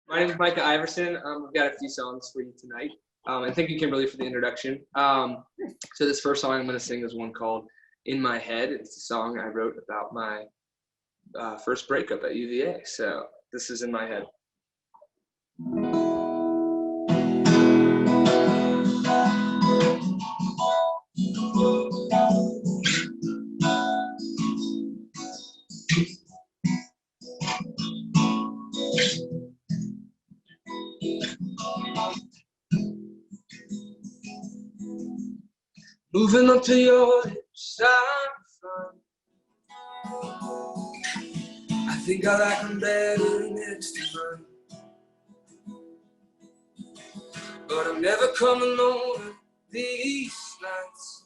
My name is Micah Iverson. We've got a few songs for you tonight. And thank you, Kimberly, for the introduction. So this first song I'm going to sing is one called In My Head. It's a song I wrote about my first breakup at UVA. So this is In My Head. Moving up to your lips, I'm fine. I think I like them better next to mine. But I'm never coming over these nights.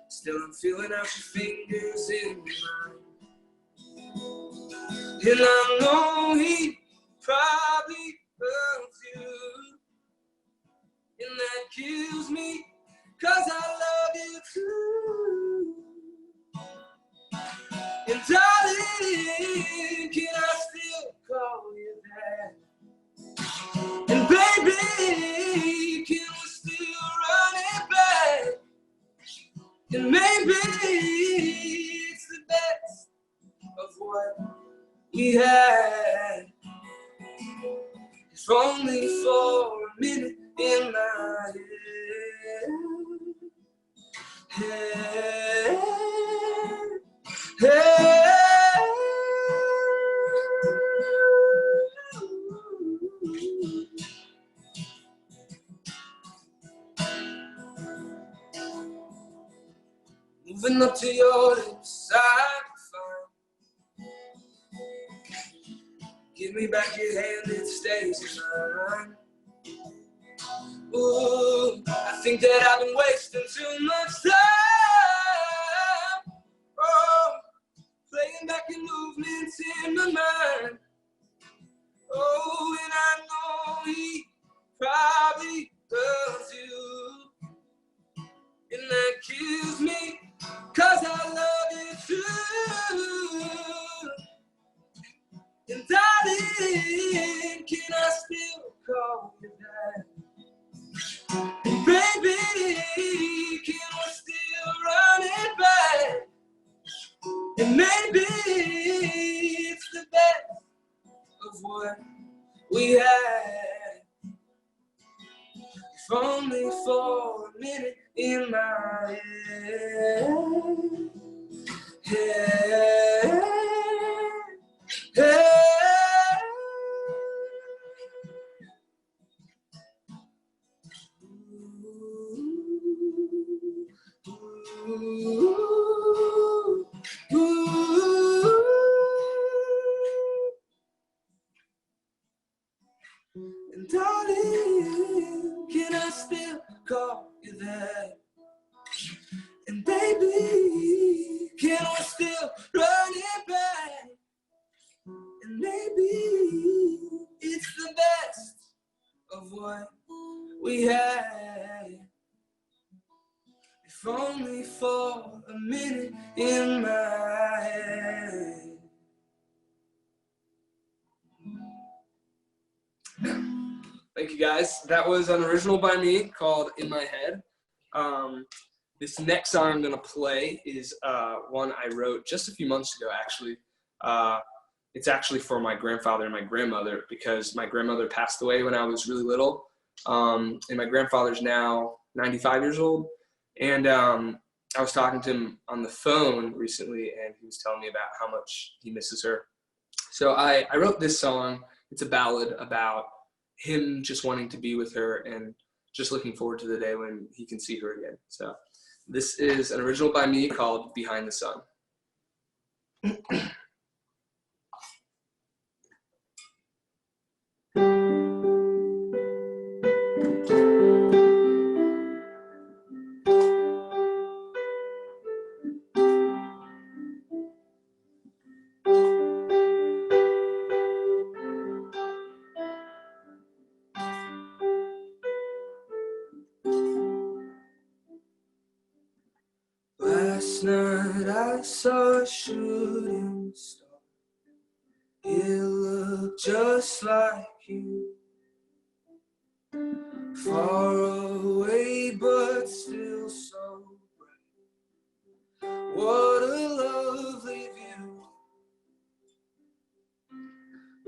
Still I'm feeling out your fingers in mine. And I know he probably loves you. And that kills me, 'cause I love you too. And darling, can I still call you that? And baby, can we still run it back? And maybe it's the best of what we had. If only for a minute in my head. Moving up to your lips, I'm fine. Give me back your hand, it stays mine. Ooh, I think that I've been wasting too much time. Oh, playing back your movements in my mind. Oh, and I know he probably loves you. And that kills me, 'cause I love you too. And darling, can I still call you that? And baby, can we still run it back? And maybe it's the best of what we had. If only for a minute in my head. And darling, can I still call you that? And baby, can we still run it back? And maybe it's the best of what we had. If only for a minute in my head. Thank you guys. That was an original by me called In My Head. This next song I'm gonna play is one I wrote just a few months ago, actually. It's actually for my grandfather and my grandmother, because my grandmother passed away when I was really little. And my grandfather's now 95 years old. And I was talking to him on the phone recently, and he was telling me about how much he misses her. So I wrote this song. It's a ballad about him just wanting to be with her and just looking forward to the day when he can see her again. So this is an original by me called Behind the Sun. Last night I saw a shooting star. It looked look just like you. Far away but still so bright. What a lovely view.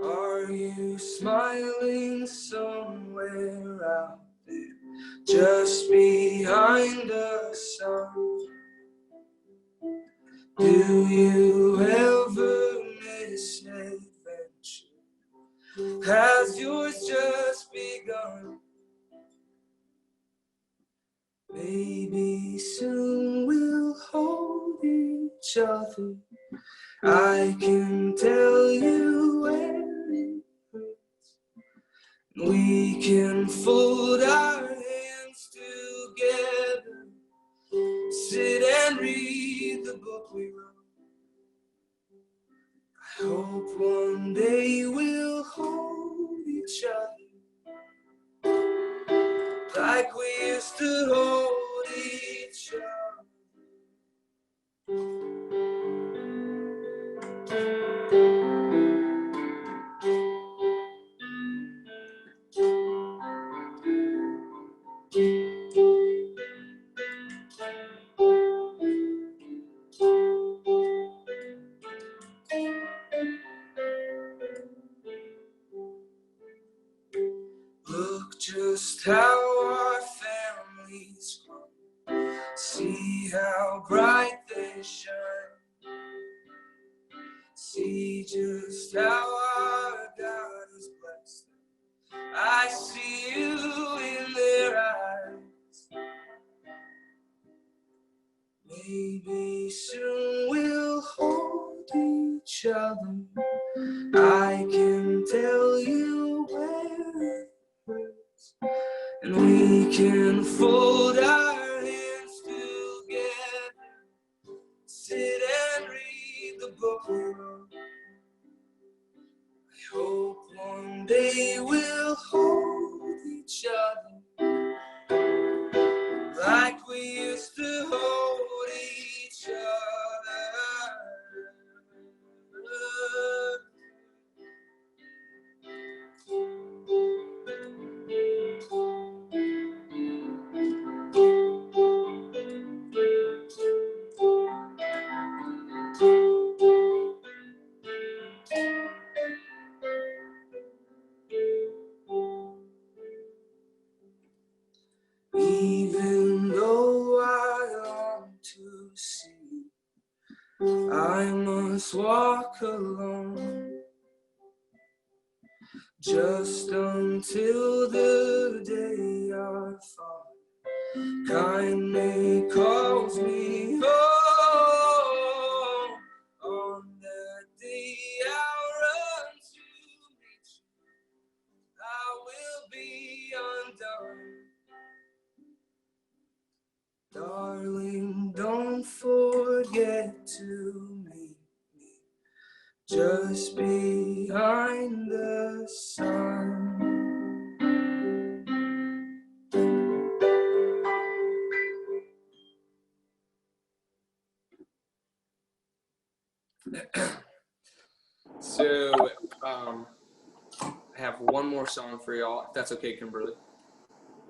Are you smiling somewhere out there, just behind the sun? Do you ever miss adventure? Has yours just begun? Maybe soon we'll hold each other. I can tell you where it hurts. We can fold our hands together, sit and read the book we wrote. I hope one day we'll hold each other like we used to hold each other. Look just how our families grow. See how bright they shine. See just how our God has blessed them. I see you in their eyes. Maybe soon we'll hold each other. I can tell you where it hurts, and we can fold our hands together, sit and read the book we wrote. I hope one day we'll hold each other like we used to hold each other. Even though I long to see, I must walk alone, just until the day our Father kindly calls me home. On that day I'll run to meet you, I will be undone. Darling, don't forget to meet me just behind the sun. So, I have one more song for y'all, if that's okay, Kimberly.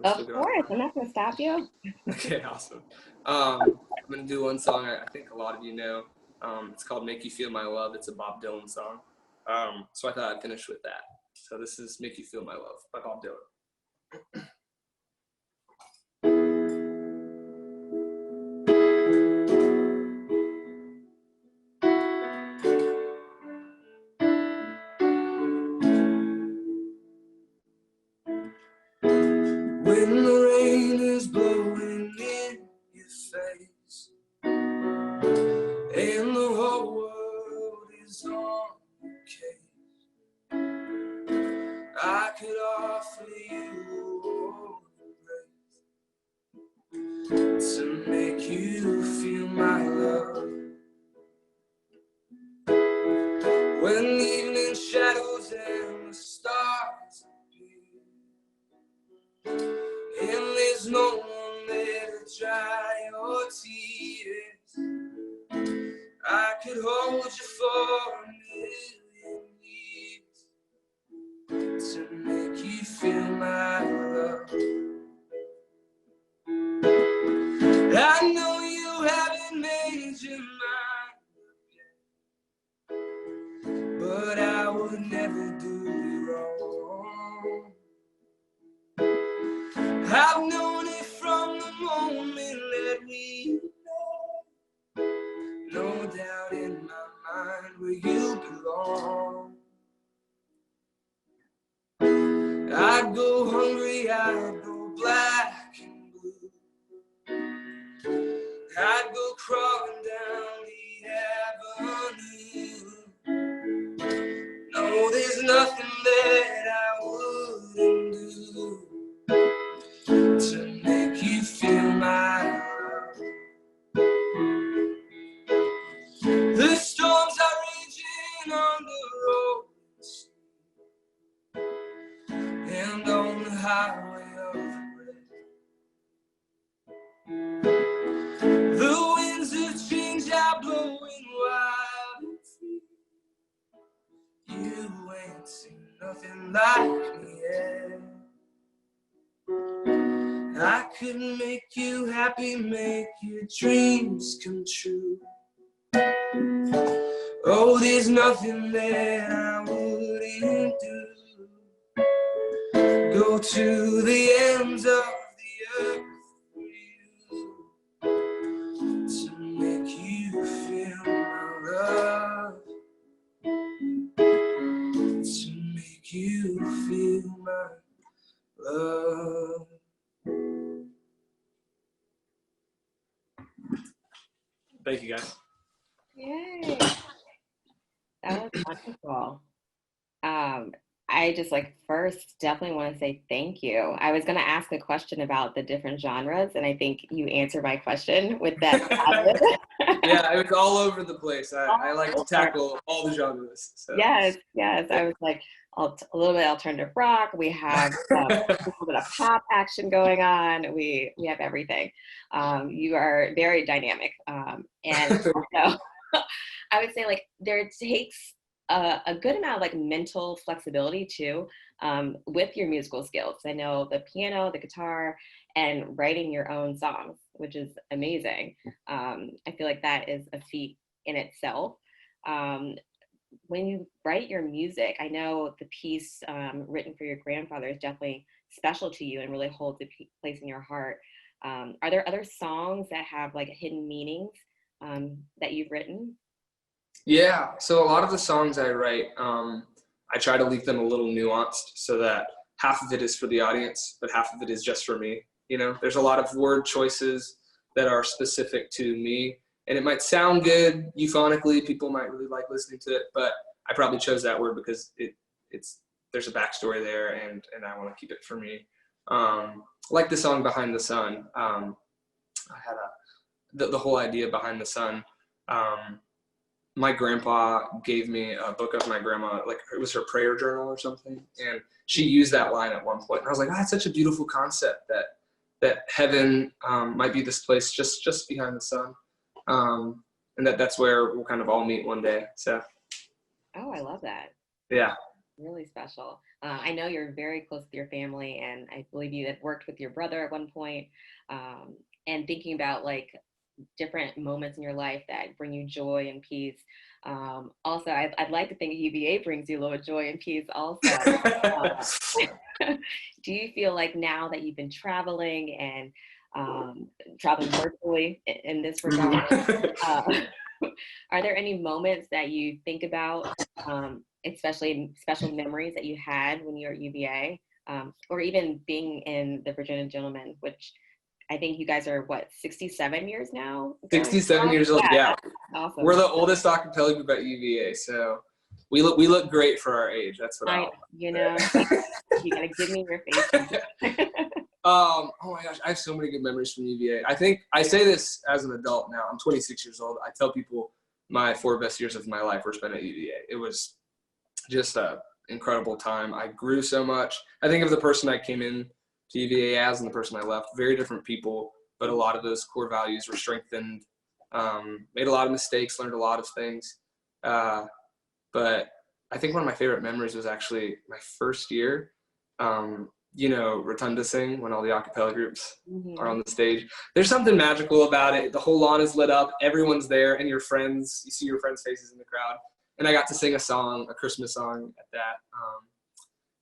Of course, I'm not going to stop you. Okay, awesome. I'm going to do one song I think a lot of you know. It's called Make You Feel My Love. It's a Bob Dylan song. So I thought I'd finish with that. So this is Make You Feel My Love by Bob Dylan. When the rain is blowing in your face and the whole world is on your case, I could offer you all the grace to make you feel my love. When the evening shadows and the stars appear, and there's no one there to dry your tears, I could hold you for a million years would never do you wrong. I've known it from the moment that we met. No doubt in my mind where you belong. I'd go hungry, I'd go black and blue. I'd go crawling down the avenue. No, there's nothing that I wouldn't do to make you feel my love. The storms are raging on the road and on the highway of regret. The winds of change are blowing wild and free. You ain't seen nothing like me yet. I could make you happy, make your dreams come true. Oh, there's nothing that I wouldn't do. Go to the ends of the earth for you, to make you feel my love, to make you feel my love. Thank you, guys. Yay. That was wonderful. I just first definitely want to say thank you. I was going to ask a question about the different genres, and I think you answered my question with that. Yeah, it was all over the place. I like to tackle all the genres. So. Yes. I was like, a little bit alternative rock. We have a little bit of pop action going on. We have everything. You are very dynamic. And also, I would say there takes a good amount of mental flexibility too, with your musical skills. I know the piano, the guitar, and writing your own songs, which is amazing. I feel like that is a feat in itself. When you write your music, I know the piece written for your grandfather is definitely special to you and really holds a place in your heart. Are there other songs that have hidden meanings that you've written? Yeah, so a lot of the songs I write, I try to leave them a little nuanced so that half of it is for the audience, but half of it is just for me. You know, there's a lot of word choices that are specific to me, and it might sound good euphonically. People might really like listening to it, but I probably chose that word because there's a backstory there, and I want to keep it for me. Like the song "Behind the Sun," I had the whole idea behind the sun. My grandpa gave me a book of my grandma, it was her prayer journal or something, and she used that line at one point. And I was like, that's such a beautiful concept that heaven might be this place just behind the sun, and that's where we'll kind of all meet one day. So. Oh, I love that. Yeah. Really special. I know you're very close with your family, and I believe you had worked with your brother at one point, and thinking about different moments in your life that bring you joy and peace. Also, I'd like to think UVA brings you a little joy and peace also. Do you feel like now that you've been traveling and traveling virtually in this regard, are there any moments that you think about, especially special memories that you had when you were at UVA, or even being in the Virginia Gentlemen, which I think you guys are 67 years now? 67 years old, yeah. Awesome. We're the oldest a cappella group at UVA, so we look great for our age. That's what you gotta give me your face. Oh my gosh, I have so many good memories from UVA. I think I say this as an adult now. I'm 26 years old. I tell people my 4 best years of my life were spent at UVA. It was just an incredible time. I grew so much. I think of the person I came in to UVA as and the person I left, very different people, but a lot of those core values were strengthened. Made a lot of mistakes, learned a lot of things. But I think one of my favorite memories was actually my first year. Rotunda Sing, when all the a cappella groups are on the stage. There's something magical about it. The whole lawn is lit up, everyone's there, and you see your friends' faces in the crowd. and I got to sing a Christmas song at that,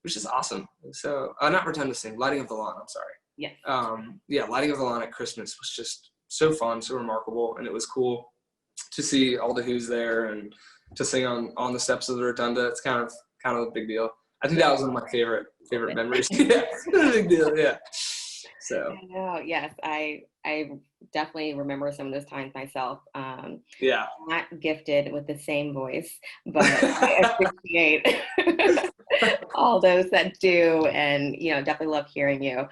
which is awesome. So not Pretend to Sing, Lighting of the Lawn, I'm sorry. Yeah. Lighting of the Lawn at Christmas was just so fun, so remarkable, and it was cool to see all the Who's there and to sing on the steps of the rotunda. It's kind of a big deal. I think that was one of my favorite memories. Yeah, it's a big deal. Yeah. So. I know. Yes, I definitely remember some of those times myself. Yeah. Not gifted with the same voice, but I appreciate all those that do, and definitely love hearing you.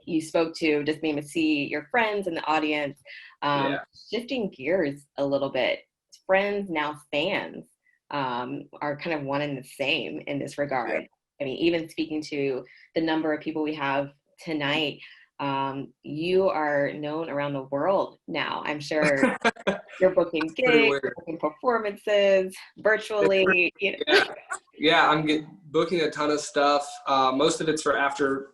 You spoke to just being able to see your friends in the audience. Shifting gears a little bit, friends now fans are kind of one and the same in this regard. Yeah. I mean, even speaking to the number of people we have tonight, you are known around the world now. I'm sure you're booking gigs, booking performances virtually. Yeah, I'm booking a ton of stuff. Most of it's for after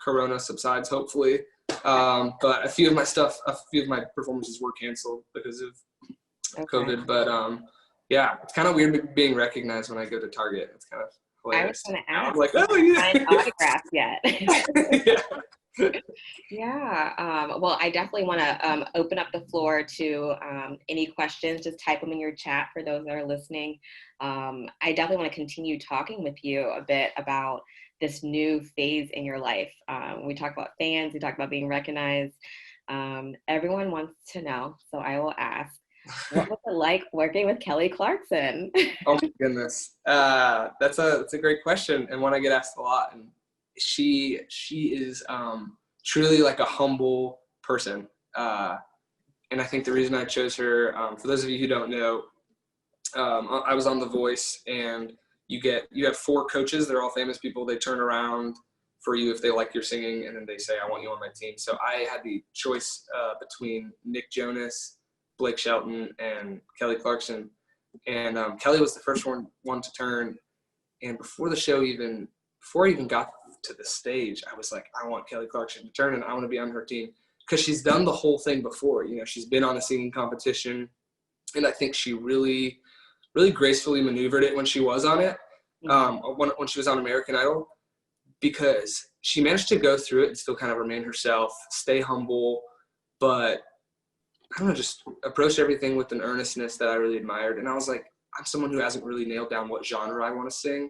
Corona subsides, hopefully. But a few of my performances were canceled because of COVID. But yeah, it's kind of weird being recognized when I go to Target. It's kind of hilarious. I was going to ask. I'm like, oh yeah. Signed autographs yet? Yeah. Yeah. Well, I definitely want to open up the floor to any questions. Just type them in your chat for those that are listening. I definitely want to continue talking with you a bit about this new phase in your life. We talk about fans. We talk about being recognized. Everyone wants to know, so I will ask. What was it like working with Kelly Clarkson? Oh my goodness, that's a great question, and one I get asked a lot. And she is truly like a humble person, and I think the reason I chose her, for those of you who don't know, I was on The Voice, and you have 4 coaches. They're all famous people. They turn around for you if they like your singing, and then they say, I want you on my team. So I had the choice between Nick Jonas, Blake Shelton, and Kelly Clarkson. And Kelly was the first one to turn. And before I even got to the stage, I was like, I want Kelly Clarkson to turn, and I want to be on her team, because she's done the whole thing before. She's been on a singing competition, and I think she really, really gracefully maneuvered it when she was on it, when she was on American Idol, because she managed to go through it and still kind of remain herself, stay humble, but I don't know, just approach everything with an earnestness that I really admired. And I was like, I'm someone who hasn't really nailed down what genre I want to sing.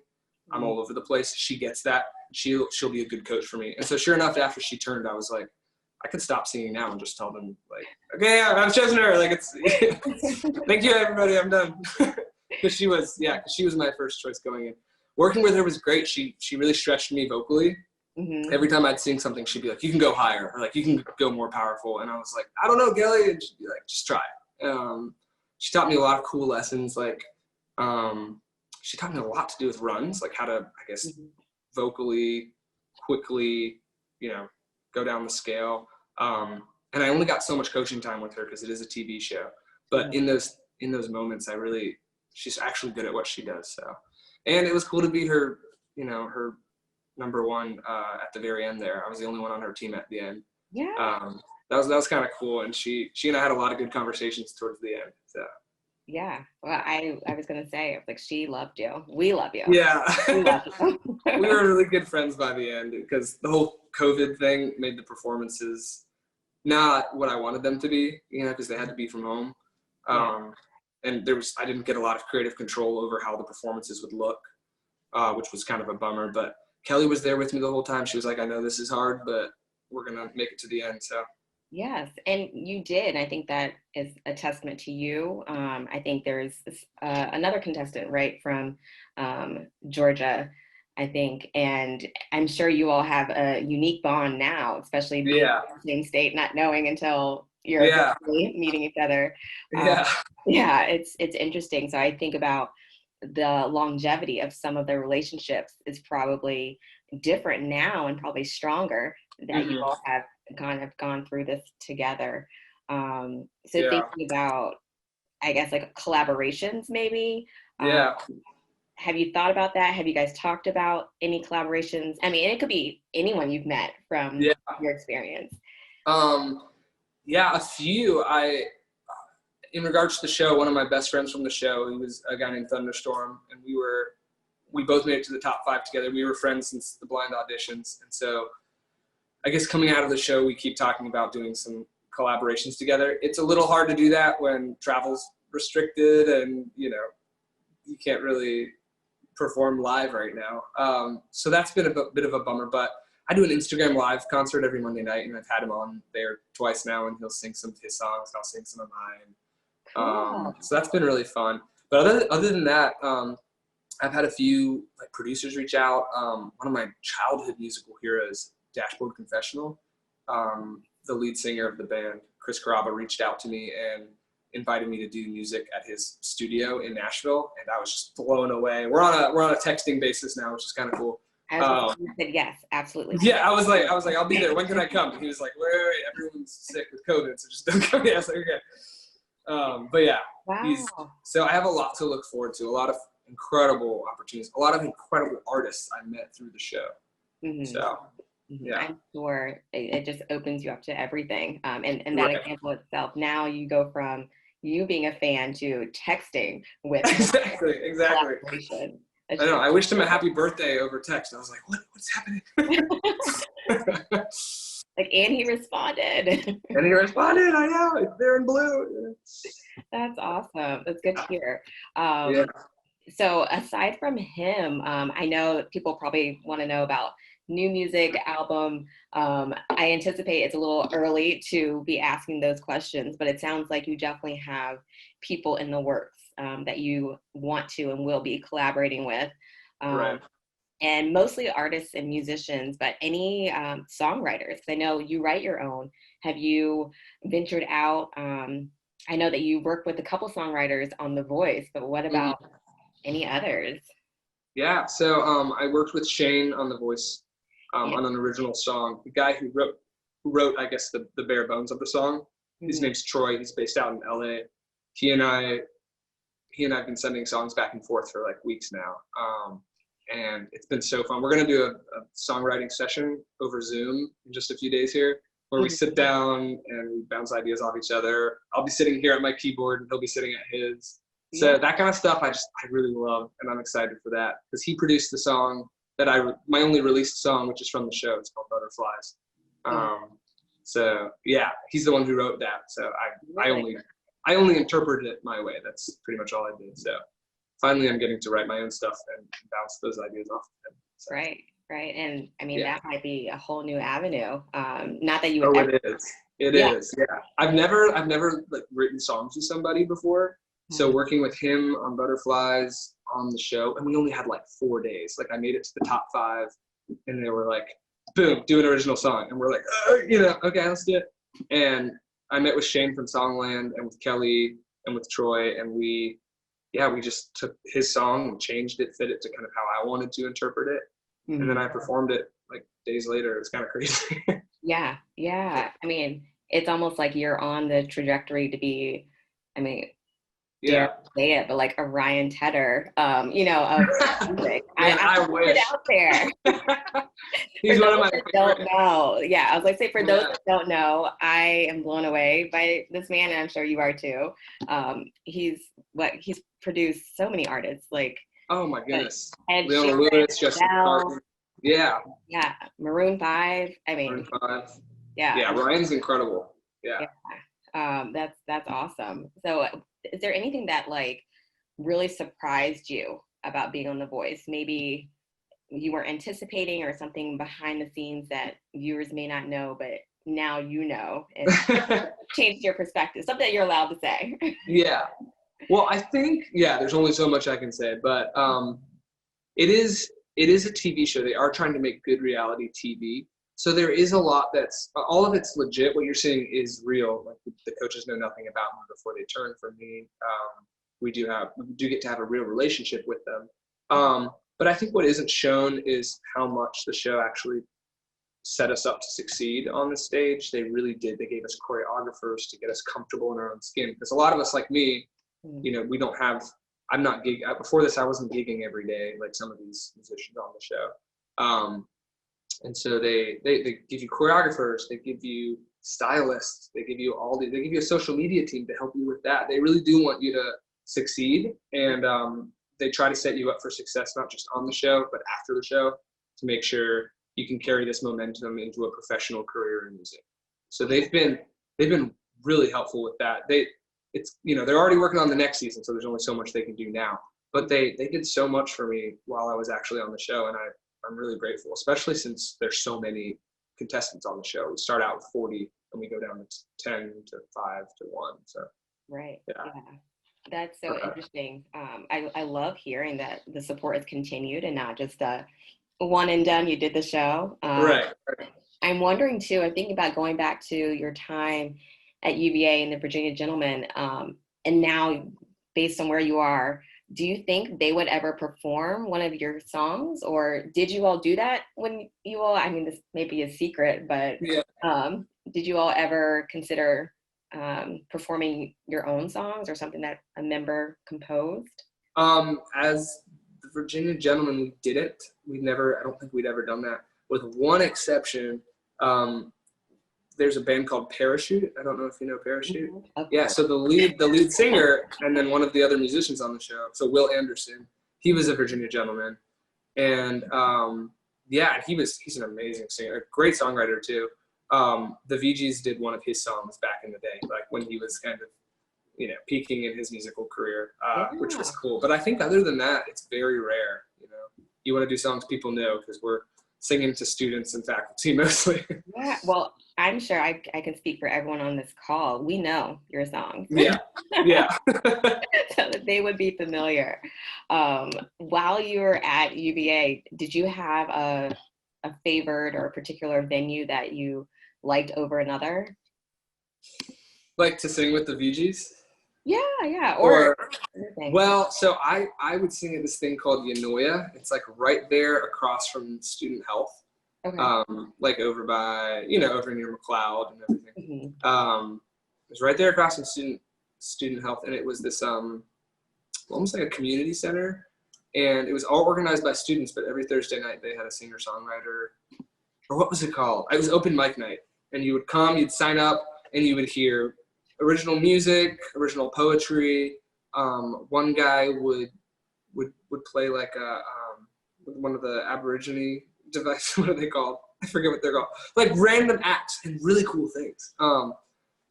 I'm all over the place. She gets that. She'll be a good coach for me. And so sure enough, after she turned, I was like, I could stop singing now and just tell them, like, okay, I've chosen her. Like, it's thank you, everybody. I'm done. Because she was my first choice going in. Working with her was great. She really stretched me vocally. Mm-hmm. Every time I'd sing something, she'd be like, you can go higher, or like, you can go more powerful. And I was like, I don't know, Kelly. And she'd be like, just try it. She taught me a lot of cool lessons. Like, she taught me a lot to do with runs, like how to, I guess, vocally, quickly, go down the scale. And I only got so much coaching time with her because it is a TV show. But in those moments, she's actually good at what she does. So, and it was cool to be her, her number one at the very end there. I was the only one on her team at the end. Yeah. That was kind of cool. And she and I had a lot of good conversations towards the end. So. Yeah. Well, I was going to say, like, she loved you. We love you. Yeah. We love you. We were really good friends by the end, because the whole COVID thing made the performances not what I wanted them to be, because they had to be from home. And I didn't get a lot of creative control over how the performances would look, which was kind of a bummer. But Kelly was there with me the whole time. She was like, I know this is hard, but we're going to make it to the end. So. Yes, and you did. I think that is a testament to you. I think there's another contestant, right, from Georgia, I think, and I'm sure you all have a unique bond now, especially being in the same state, not knowing until you're meeting each other. It's interesting. So I think about the longevity of some of their relationships is probably different now, and probably stronger, that you all have kind of gone through this together. Thinking about, I guess, like collaborations maybe. Have you thought about that? Have you guys talked about any collaborations? I mean, it could be anyone you've met from your experience. A few. in regards to the show, one of my best friends from the show, he was a guy named Thunderstorm, and we both made it to the top 5 together. We were friends since the blind auditions, and so I guess coming out of the show, we keep talking about doing some collaborations together. It's a little hard to do that when travel's restricted and, you can't really perform live right now. So that's been a bit of a bummer, but I do an Instagram live concert every Monday night, and I've had him on there twice now, and he'll sing some of his songs, and I'll sing some of mine. Cool. So that's been really fun. But other than that, I've had a few like producers reach out. One of my childhood musical heroes, Dashboard Confessional, the lead singer of the band, Chris Caraba, reached out to me and invited me to do music at his studio in Nashville, and I was just blown away. We're on a texting basis now, which is kind of cool. I said yes, absolutely. Yeah, I was like, I'll be there. When can I come? And he was like, wait, everyone's sick with COVID, so just don't come. Yeah, I was like, okay. But yeah, Wow. so I have a lot to look forward to. A lot of incredible opportunities, a lot of incredible artists I met through the show. Mm-hmm. So yeah, I'm sure it just opens you up to everything. And that right. example itself, now you go from you being a fan to texting with exactly. collaboration. I know. I wished him a happy birthday over text. I was like, what's happening? And he responded. And he responded, I know, it's there in blue. That's awesome. That's good to hear. Yeah. So aside from him, I know people probably want to know about new music, album. I anticipate it's a little early to be asking those questions, but it sounds like you definitely have people in the works that you want to and will be collaborating with. Right. And mostly artists and musicians, but any songwriters. I know you write your own. Have you ventured out? I know that you work with a couple songwriters on The Voice, but what about any others? Yeah, so I worked with Shane on The Voice on an original song. The guy who wrote I guess, the bare bones of the song. His name's Troy. He's based out in LA. He and I have been sending songs back and forth for like weeks now. And it's been so fun. We're going to do a songwriting session over Zoom in just a few days here, where we sit down and we bounce ideas off each other. I'll be sitting here at my keyboard and he'll be sitting at his. So that kind of stuff I really love, and I'm excited for that because he produced the song that my only released song, which is from the show. It's called Butterflies. So yeah, he's the one who wrote that. So I only interpreted it my way. That's pretty much all I did. So finally, I'm getting to write my own stuff and bounce those ideas off of him. So. Right. And I mean, that might be a whole new avenue. Not that you would. Oh, it is. It is. Yeah. I've never like written songs with somebody before. So working with him on Butterflies on the show, and we only had like 4 days. Like I made it to the top 5, and they were like, "Boom, do an original song," and we're like, "Okay, let's do it." And I met with Shane from Songland and with Kelly and with Troy, and we just took his song and changed it, fit it to kind of how I wanted to interpret it, and then I performed it like days later. It's kind of crazy. Yeah. I mean, it's almost like you're on the trajectory to be. I mean. Yeah. Say it, but like a Ryan Tedder, of music. I wish. Put it out there. He's one of my don't know. Yeah, I was like, say for those that don't know, I am blown away by this man, and I'm sure you are too. He's produced so many artists, like oh my goodness, Leona Lewis, Justin Carter. Yeah, Maroon 5. I mean, Maroon 5. Yeah, Ryan's incredible. Yeah. That's awesome. So is there anything that like really surprised you about being on The Voice? Maybe you were anticipating, or something behind the scenes that viewers may not know, but now you know, and changed your perspective, something that you're allowed to say. Yeah. Well, I think, there's only so much I can say, but it is a TV show. They are trying to make good reality TV. So there is a lot all of it's legit. What you're seeing is real. Like the coaches know nothing about me before they turn for me. We do get to have a real relationship with them. But I think what isn't shown is how much the show actually set us up to succeed on the stage. They really did. They gave us choreographers to get us comfortable in our own skin. Because a lot of us, like me, we don't have. I'm not before this. I wasn't gigging every day like some of these musicians on the show. And so they give you choreographers, they give you stylists. They give you they give you a social media team to help you with that. They really do want you to succeed, and they try to set you up for success, not just on the show, but after the show, to make sure you can carry this momentum into a professional career in music. So they've been really helpful with that. They're already working on the next season, so there's only so much they can do now. But they did so much for me while I was actually on the show, and I'm really grateful, especially since there's so many contestants on the show. We start out with 40, and we go down to 10 to 5 to 1. So Right. yeah. That's so interesting. I love hearing that the support is continued and not just a one and done. You did the show. Right. I'm wondering too. I'm thinking about going back to your time at UVA and the Virginia Gentlemen, and now based on where you are, do you think they would ever perform one of your songs, or did you all do that when you all? I mean, this may be a secret, but did you all ever consider performing your own songs or something that a member composed? As the Virginia Gentlemen, we didn't. I don't think we'd ever done that, with one exception. There's a band called Parachute. I don't know if you know Parachute. Mm-hmm. Yeah, so the lead singer, and then one of the other musicians on the show, so Will Anderson, he was a Virginia Gentleman. And he's an amazing singer, a great songwriter too. The VGs did one of his songs back in the day, like when he was kind of, peaking in his musical career, which was cool. But I think other than that, it's very rare. You want to do songs people know, because we're singing to students and faculty mostly. Yeah, well, I'm sure I can speak for everyone on this call. We know your songs. Yeah. So that they would be familiar. While you were at UVA, did you have a favored or a particular venue that you liked over another? Like to sing with the VGs? Yeah. Well, so I would sing at this thing called Yanoya. It's like right there across from student health. Okay. Like over by, over near McLeod and everything. Mm-hmm. It was right there across from student health, and it was this almost like a community center, and it was all organized by students, but every Thursday night they had a singer-songwriter, or what was it called? It was open mic night, and you would come, you'd sign up, and you would hear original music, original poetry. One guy would play like one of the Aborigine devices. What are they called? I forget what they're called. Like random acts and really cool things.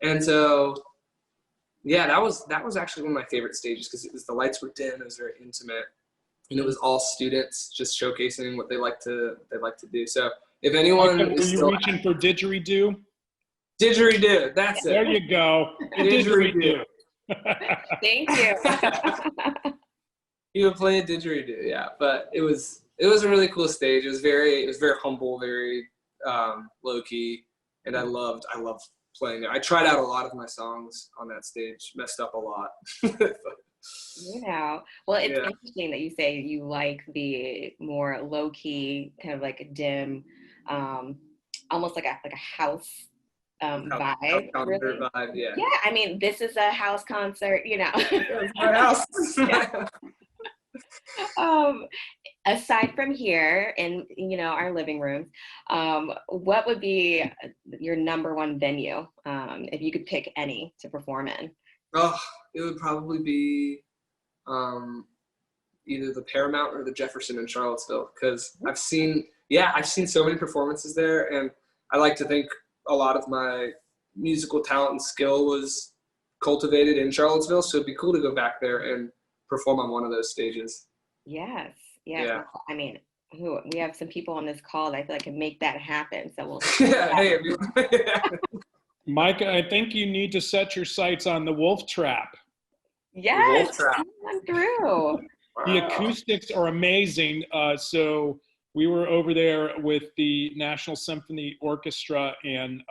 And so, yeah, that was actually one of my favorite stages, because the lights were dim, it was very intimate, and it was all students just showcasing what they like to do. So if anyone were you reaching for didgeridoo? Didgeridoo, that's it. There you go. Didgeridoo. Thank you. You would play a didgeridoo, yeah. But it was a really cool stage. It was very humble, very low key, and I loved playing there. I tried out a lot of my songs on that stage, messed up a lot. Well, it's interesting that you say you like the more low key, kind of like a dim, almost like a house. Vibe, really. Vibe, yeah. Yeah, I mean, this is a house concert, It's my house. Aside from here in, our living rooms, what would be your number one venue, if you could pick any to perform in? Oh, it would probably be either the Paramount or the Jefferson in Charlottesville, because I've seen so many performances there, and I like to think a lot of my musical talent and skill was cultivated in Charlottesville, so it'd be cool to go back there and perform on one of those stages. Yes. Yeah. I mean, we have some people on this call that I feel like can make that happen. So we'll. Hey, Micah, I think you need to set your sights on the Wolf Trap. Yes, Wolf Trap. Come through. The acoustics are amazing. So we were over there with the National Symphony Orchestra, and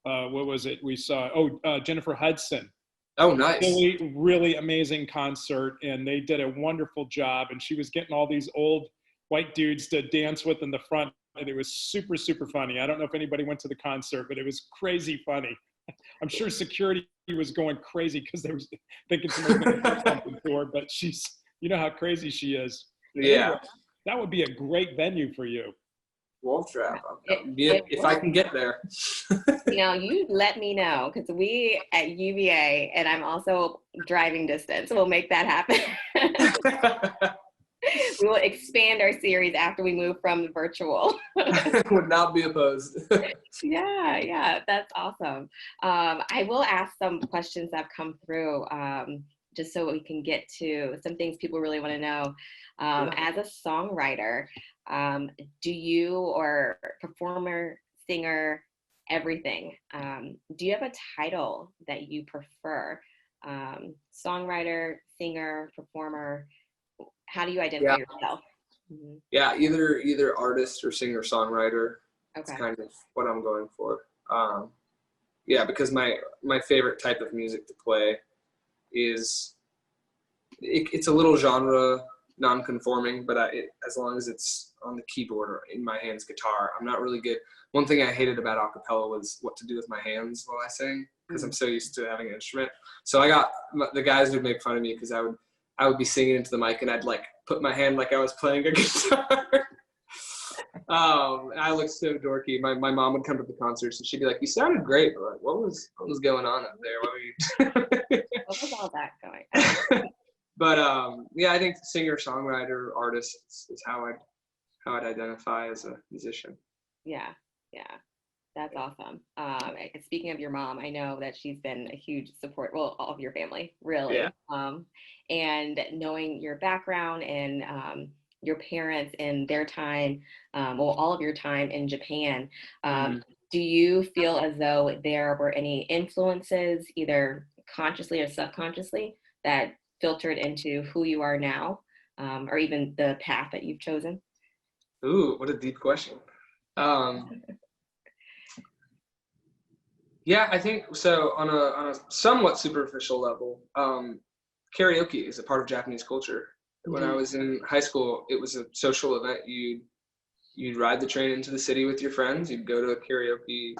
what was it? We saw Jennifer Hudson. Oh, nice. Really, really amazing concert, and they did a wonderful job. And she was getting all these old white dudes to dance with in the front, and it was super, super funny. I don't know if anybody went to the concert, but it was crazy funny. I'm sure security was going crazy because they were thinking somebody was going to do something to her, but she's, how crazy she is. Yeah. Anyway, that would be a great venue for you. Wolf Trap. It If I can get there. You let me know, because we at UVA, and I'm also driving distance, we'll make that happen. We will expand our series after we move from the virtual. Would not be opposed. Yeah, that's awesome. I will ask some questions that have come through, just so we can get to some things people really want to know. As a songwriter, do you, or performer, singer, everything, do you have a title that you prefer? Songwriter, singer, performer, how do you identify yourself? Mm-hmm. Yeah, either artist or singer songwriter. That's Okay. kind of what I'm going for. Because my favorite type of music to play is it's a little genre non-conforming, but as long as it's on the keyboard or in my hands guitar, I'm not really good. One thing I hated about a cappella was what to do with my hands while I sang, because I'm so used to having an instrument. So I got the guys would make fun of me because I would be singing into the mic and I'd like put my hand like I was playing a guitar. I looked so dorky. My mom would come to the concerts and she'd be like, "You sounded great," but like, what was going on up there? What were you? What was all that going? But I think singer, songwriter, artist is how I'd identify as a musician. Yeah, that's awesome. Speaking of your mom, I know that she's been a huge support. Well, all of your family, really. Yeah. And knowing your background and your parents and their time, all of your time in Japan, do you feel as though there were any influences, either consciously or subconsciously, that filtered into who you are now, or even the path that you've chosen? Ooh, what a deep question. Yeah, I think so. On a somewhat superficial level, karaoke is a part of Japanese culture. When I was in high school, it was a social event. You'd ride the train into the city with your friends. You'd go to a karaoke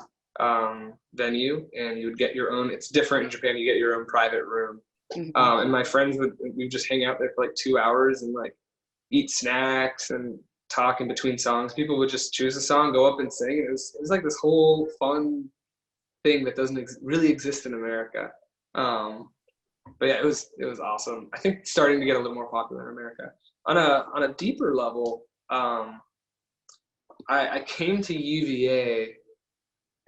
venue, and you would get your own. It's different in Japan. You get your own private room. And my friends we'd just hang out there for like 2 hours and like eat snacks and talk in between songs. People would just choose a song, go up and sing. It was like this whole fun thing that doesn't really exist in America. But yeah, it was awesome. I think it's starting to get a little more popular in America. On a deeper level, I came to UVA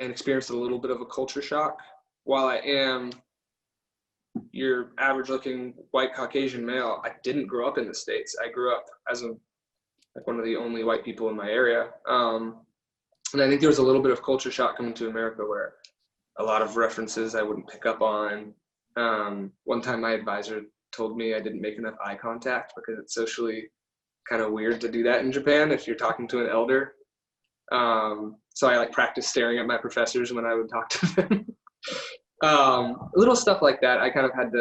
and experienced a little bit of a culture shock. While I am your average looking white Caucasian male, I didn't grow up in the States. I grew up as one of the only white people in my area. And I think there was a little bit of culture shock coming to America where a lot of references I wouldn't pick up on. One time my advisor told me I didn't make enough eye contact because it's socially kind of weird to do that in Japan if you're talking to an elder. So I practiced staring at my professors when I would talk to them. Little stuff like that I kind of had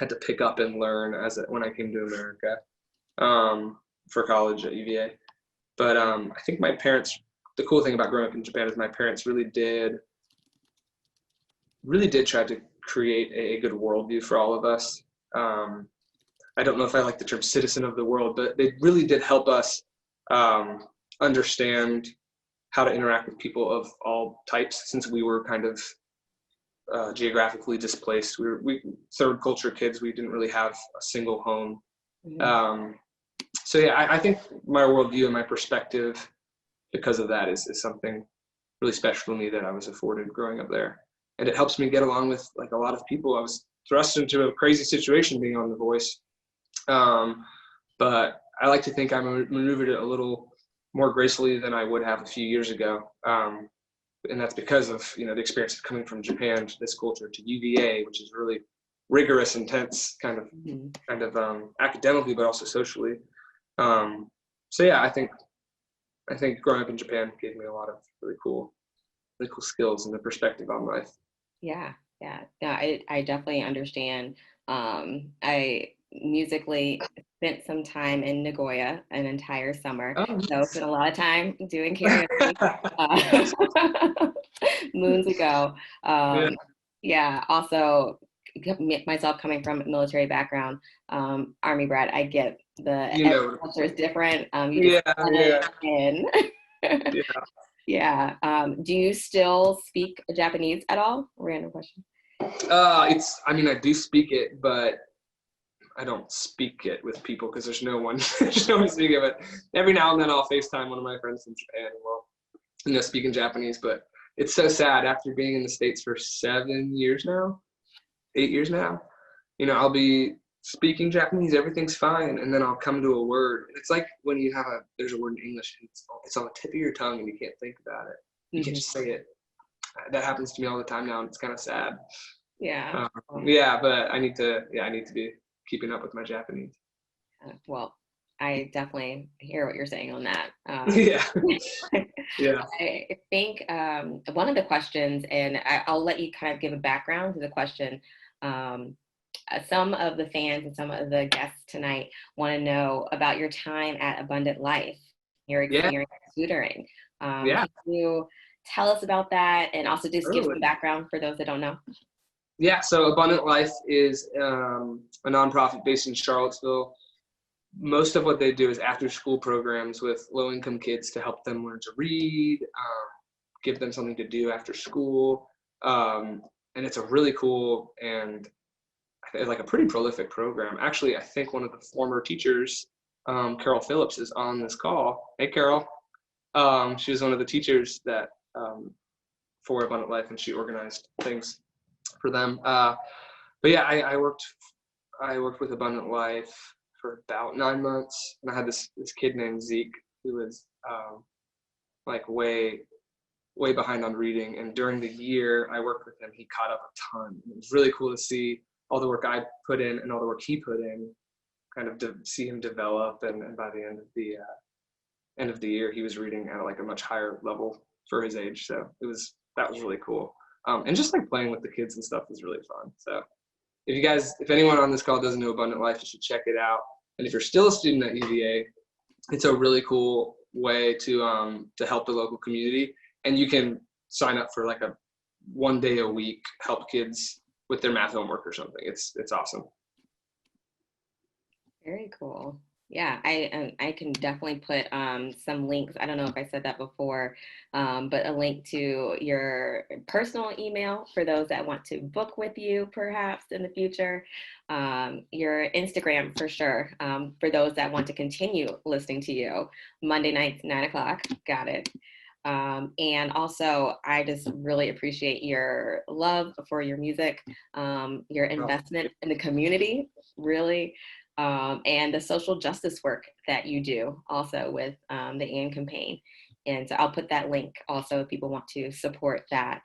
to pick up and learn when I came to America for college at UVA. But I think my parents, the cool thing about growing up in Japan is my parents really did try to create a good worldview for all of us. I don't know if I like the term citizen of the world, but they really did help us understand how to interact with people of all types, since we were kind of geographically displaced. We third culture kids. We didn't really have a single home. So yeah, I think my worldview and my perspective because of that is something really special to me that I was afforded growing up there. And it helps me get along with a lot of people. I was thrust into a crazy situation being on The Voice. But I like to think I maneuvered it a little more gracefully than I would have a few years ago. And that's because of, the experience of coming from Japan to this culture to UVA, which is really rigorous, intense, kind of academically, but also socially. So yeah, I think growing up in Japan gave me a lot of really cool skills and the perspective on life. Yeah. No, I definitely understand. I musically spent some time in Nagoya an entire summer. So I spent a lot of time doing karaoke moons ago. Also myself coming from a military background, Army brat, I get the culture is different. You just let it in. Yeah. Yeah. Do you still speak Japanese at all? Random question. I mean, I do speak it, but I don't speak it with people because there's no one, there's no one speaking it. But every now and then I'll FaceTime one of my friends from Japan and we'll, speak in Japanese. But it's so sad after being in the States for 7 years now, 8 years now, I'll be speaking Japanese, everything's fine, and then I'll come to a word. It's like when there's a word in English, and it's on the tip of your tongue and you can't think about it. You can't just say it. That happens to me all the time now, and it's kind of sad. Yeah. Yeah, but I need to be keeping up with my Japanese. Well, I definitely hear what you're saying on that. Yeah. Yeah. I think one of the questions, and I'll let you kind of give a background to the question. Some of the fans and some of the guests tonight want to know about your time at Abundant Life, your experience tutoring. Can you tell us about that, and also just give some background for those that don't know? Yeah, so Abundant Life is a nonprofit based in Charlottesville. Most of what they do is after-school programs with low-income kids to help them learn to read, give them something to do after school, and it's a really cool and like a pretty prolific program. Actually, I think one of the former teachers, Carol Phillips, is on this call. Hey, Carol. She was one of the teachers that for Abundant Life, and she organized things for them. But yeah, I worked with Abundant Life for about 9 months, and I had this kid named Zeke who was like way behind on reading, and during the year I worked with him, he caught up a ton. It was really cool to see all the work I put in and all the work he put in, kind of to see him develop, and by the end of the year he was reading at like a much higher level for his age. So that was really cool. And just like playing with the kids and stuff was really fun. So if anyone on this call doesn't know Abundant Life, you should check it out. And if you're still a student at UVA, it's a really cool way to help the local community. And you can sign up for like a 1 day a week, help kids with their math homework or something. It's awesome. Very cool. Yeah, I can definitely put some links. I don't know if I said that before, but a link to your personal email for those that want to book with you perhaps in the future. Your Instagram for sure, for those that want to continue listening to you. Monday nights, 9 o'clock. Got it. And also, I just really appreciate your love for your music, your investment in the community, really. And the social justice work that you do also with the AND campaign. And so I'll put that link also if people want to support that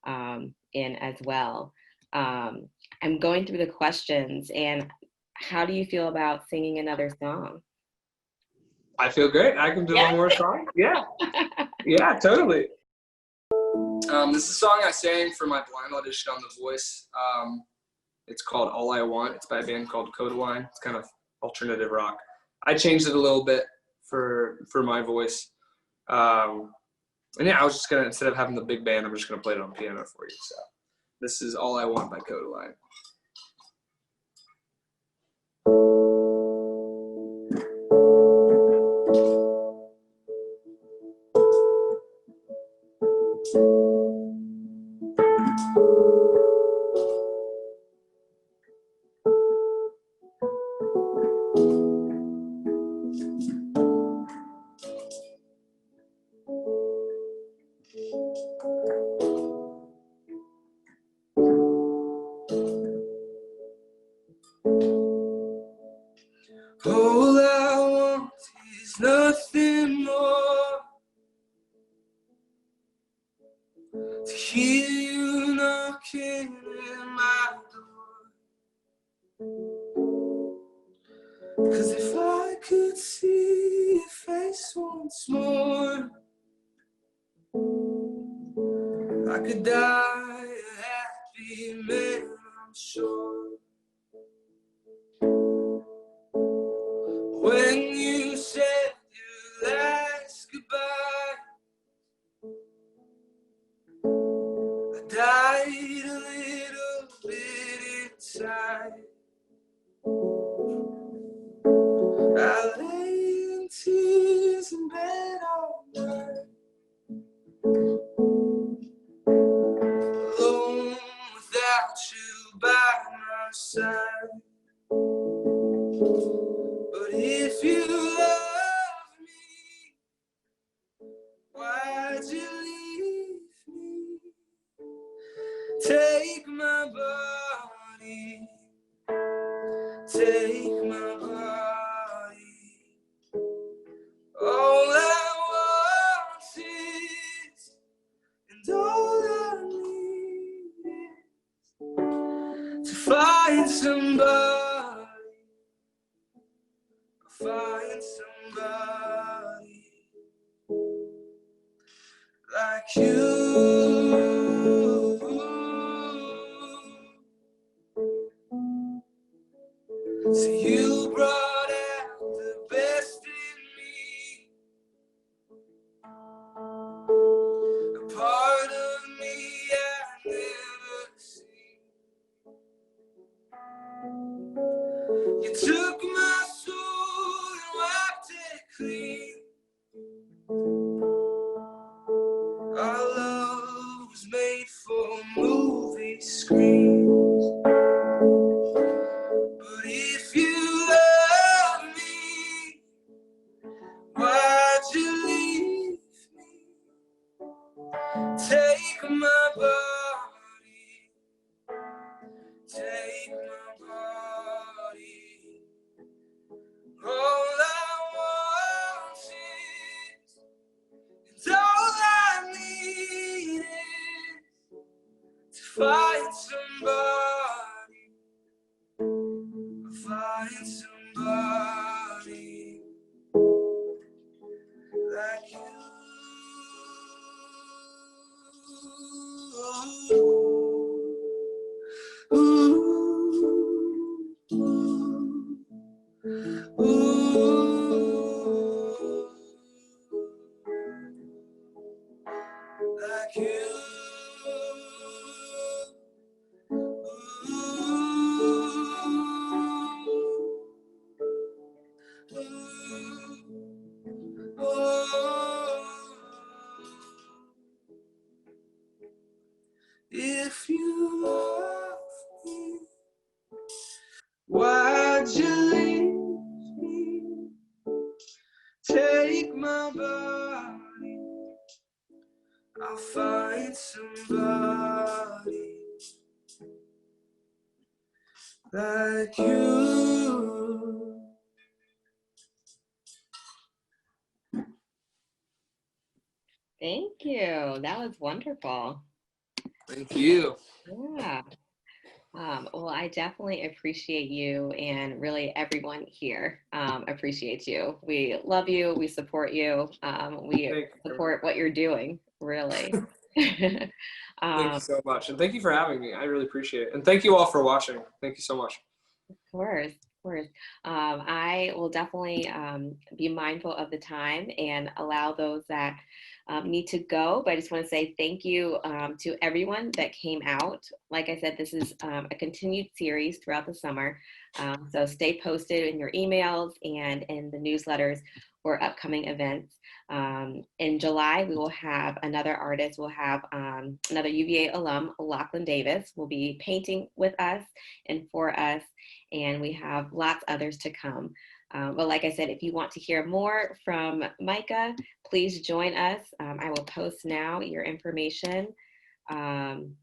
in as well. I'm going through the questions, and how do you feel about singing another song? I feel great. I can do one more song. Yeah. Yeah, totally. This is a song I sang for my blind audition on The Voice. It's called All I Want. It's by a band called Codaline. It's kind of alternative rock. I changed it a little bit for my voice. And yeah, I was just gonna, instead of having the big band, I'm just gonna play it on piano for you. So this is All I Want by Codaline. All I want is nothing more, to hear you knocking at my door. 'Cause if I could see your face once more, I could die a happy man, I'm sure. When you said your last goodbye, I died a little bit inside. I lay in tears in bed all night. somebody, I'll find somebody like you. So you brought out the best in me, a part of me I never seen. You took my soul and wiped it clean. Our love was made for movie screens. But if you love me, why'd you leave me? Take my body, take my body. All I want is, and all I need is to find somebody, find somebody like you. Ooh, ooh, ooh, like you. If you love me, why'd you leave me? Take my body, I'll find somebody like you. Thank you. That was wonderful. Thank you. Yeah. Well, I definitely appreciate you, and really everyone here appreciates you. We love you. We support you. We Thank you. support what you're doing, really. Thank you so much. And thank you for having me. I really appreciate it. And thank you all for watching. Thank you so much. Of course, of course. I will definitely be mindful of the time and allow those that need to go. But I just want to say thank you to everyone that came out. Like I said, this is a continued series throughout the summer. So stay posted in your emails and in the newsletters for upcoming events. In July, we will have another artist. We'll have another UVA alum, Lachlan Davis, will be painting with us and for us. And we have lots others to come. But like I said, if you want to hear more from Micah, please join us. I will post now your information. And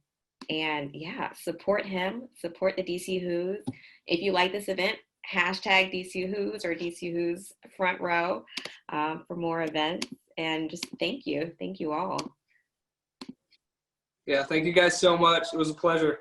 yeah, support him, support the DC Who's. If you like this event, hashtag DC Who's or DC Who's front row for more events. And just thank you. Thank you all. Yeah, thank you guys so much. It was a pleasure.